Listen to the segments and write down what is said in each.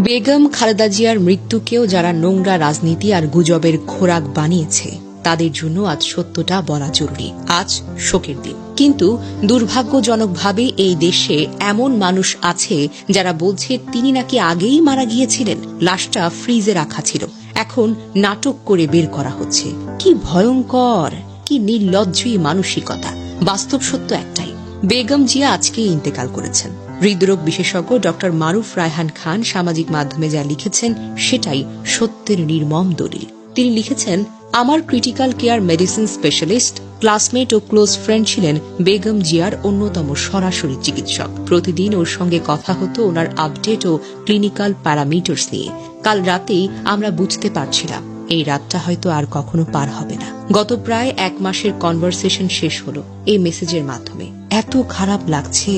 বেগম খালেদা জিয়ার মৃত্যুকেও যারা নোংরা রাজনীতি আর গুজবের খোরাক বানিয়েছে তাদের জন্য আজ সত্যটা বলা জরুরি। আজ শোকের দিন, কিন্তু দুর্ভাগ্যজনকভাবে এই দেশে এমন মানুষ আছে যারা বলছে তিনি নাকি আগেই মারা গিয়েছিলেন, লাশটা ফ্রিজে রাখা ছিল, এখন নাটক করে বের করা হচ্ছে। কি ভয়ঙ্কর, কি নির্লজ্জই মানসিকতা। বাস্তব সত্য একটাই, বেগম জিয়া আজকে ইন্তেকাল করেছেন। হৃদরোগ বিশেষজ্ঞ ডক্টর মারুফ রায়হান খান সামাজিক মাধ্যমে যা লিখেছেন সেটাই সত্যের নির্মম দলিল। তিনি লিখেছেন, আমার critical care medicine specialist, classmate ও ক্লোজ ফ্রেন্ড ছিলেন বেগম জিয়ার অন্যতম সরাসরি চিকিৎসক। প্রতিদিন ওর সঙ্গে কথা হতো ওনার আপডেট ও ক্লিনিক্যাল প্যারামিটার্স নিয়ে। কাল রাতেই আমরা বুঝতে পারছিলাম এই রাতটা হয়তো আর কখনো পার হবে না। গত প্রায় 1 মাসের কনভারসেশন শেষ হলো এই মেসেজের মাধ্যমে। এত খারাপ লাগছে।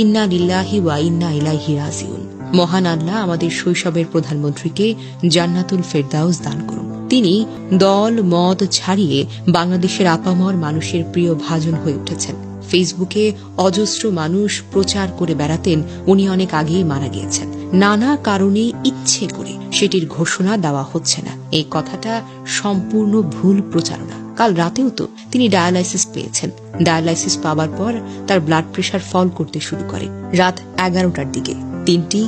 ইন্না লিল্লাহি ওয়া ইন্না ইলাইহি রাজিউন। মহান আল্লাহ আমাদের শৈশবের প্রধানমন্ত্রীকে জান্নাতুল ফেরদাউস দান করুন। তিনি দল মত ছাড়িয়ে বাংলাদেশের আপামর মানুষের প্রিয় ভাজন হয়ে উঠেছেন। ফেসবুকে অজস্র মানুষ প্রচার করে বেড়াতেন উনি অনেক আগেই মারা গিয়েছেন। নানা কারণে ইচ্ছে করে সেটির ঘোষণা দেওয়া হচ্ছে না। এই কথাটা সম্পূর্ণ ভুল প্রচারণা। কাল রাতেও তো তিনি ডায়ালাইসিস পেয়েছেন। ডায়ালাইসিস পাওয়ার পর তার ব্লাড প্রেশার ফল করতে শুরু করে। রাত 11টার দিকে 3টি,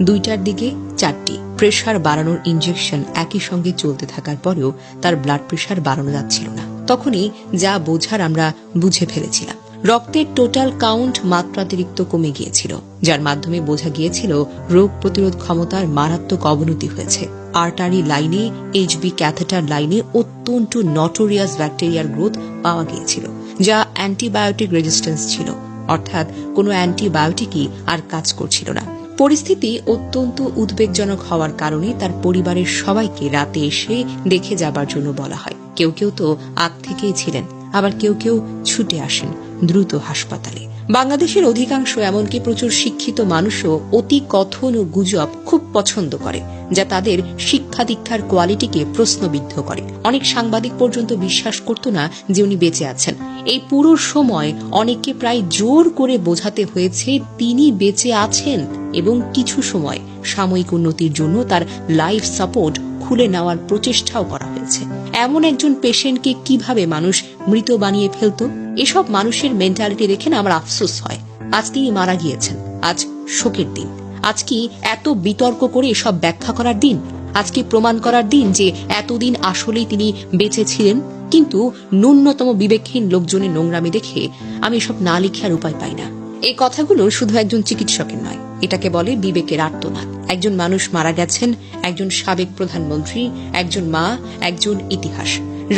2টার দিকে 4টি প্রেশার বাড়ানোর ইনজেকশন একই সঙ্গে চলতে থাকার পরেও তার ব্লাড প্রেশার বাড়ানো যাচ্ছিল না। তখনই যা বোঝার আমরা বুঝে ফেলেছিলাম। রক্তের টোটাল কাউন্ট মাত্রাতিরিক্ত কমে গিয়েছিল, যার মাধ্যমে বোঝা গিয়েছিল রোগ প্রতিরোধ ক্ষমতার মারাত্মক অবনতি হয়েছে। আর্টারি লাইনে, এইচবি ক্যাথেটার লাইনে অত্যন্ত নটোরিয়াস ব্যাকটেরিয়ার গ্রোথ পাওয়া গিয়েছিল, যা অ্যান্টিবায়োটিক রেজিস্ট্যান্স ছিল, অর্থাৎ কোনো অ্যান্টিবায়োটিকই আর কাজ করছিল না। পরিস্থিতি অত্যন্ত উদ্বেগজনক হওয়ার কারণে তার পরিবারের সবাইকে রাতে এসে দেখে যাবার জন্য বলা হয়। কেউ কেউ তো আগ থেকেই ছিলেন, আবার কেউ কেউ ছুটে আসেন দ্রুত হাসপাতালে। বাংলাদেশের অধিকাংশ, এমনকি প্রচুর শিক্ষিত মানুষও অতি কথন ও গুজব খুব পছন্দ করে, যা তাদের শিক্ষা দীক্ষার কোয়ালিটিকে প্রশ্নবিদ্ধ করে। অনেক সাংবাদিক পর্যন্ত বিশ্বাস করত না যে উনি বেঁচে আছেন। এই পুরো সময় অনেককে প্রায় জোর করে বোঝাতে হয়েছে তিনি বেঁচে আছেন, এবং কিছু সময় সাময়িক উন্নতির জন্য তার লাইফ সাপোর্ট খুলে নেওয়ার প্রচেষ্টাও করা হয়েছে। এমন একজন পেশেন্টকে কিভাবে মানুষ মৃত বানিয়ে ফেলত? এসব মানুষের মেন্টালিটি দেখে না আমার আফসোস হয়। আজ তিনি মারা গিয়েছেন, আজ শোকের দিন। আজ কি এত বিতর্ক করে এসব ব্যাখ্যা করার দিন? আজকে প্রমাণ করার দিন যে এতদিন আসলেই তিনি বেঁচে ছিলেন? কিন্তু ন্যূনতম বিবেকহীন লোকজনের নোংরামি দেখে আমি এসব না লিখে আর উপায় পাই না। এই কথাগুলো শুধু একজন চিকিৎসকের নয়, এটাকে বলে বিবেকের আর্তনাদ। একজন মানুষ মারা গেছেন, একজন সাবেক প্রধানমন্ত্রী, একজন মা, একজন ইতিহাস।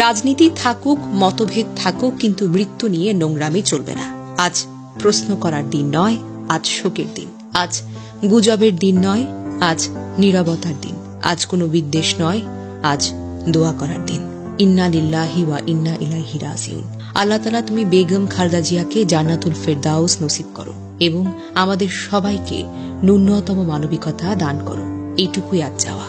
রাজনীতি থাকুক, মতভেদ থাকুক, কিন্তু মৃত্যু নিয়ে নোংরামি চলবে না। আজ প্রশ্ন করার দিন নয়, আজ শোকের দিন। আজ গুজবের দিন নয়, আজ নীরবতার দিন। আজ কোনো বিদ্বেষ নয়, আজ দোয়া করার দিন। ইন্না লিল্লাহি ওয়া ইন্না ইলাইহি রাজিউন। আল্লাহ তাআলা তুমি বেগম খালেদা জিয়াকে জান্নাতুল ফেরদাউস নসিব করো এবং আমাদের সবাইকে ন্যূনতম মানবিকতা দান করো। এইটুকুই আজ চাওয়া।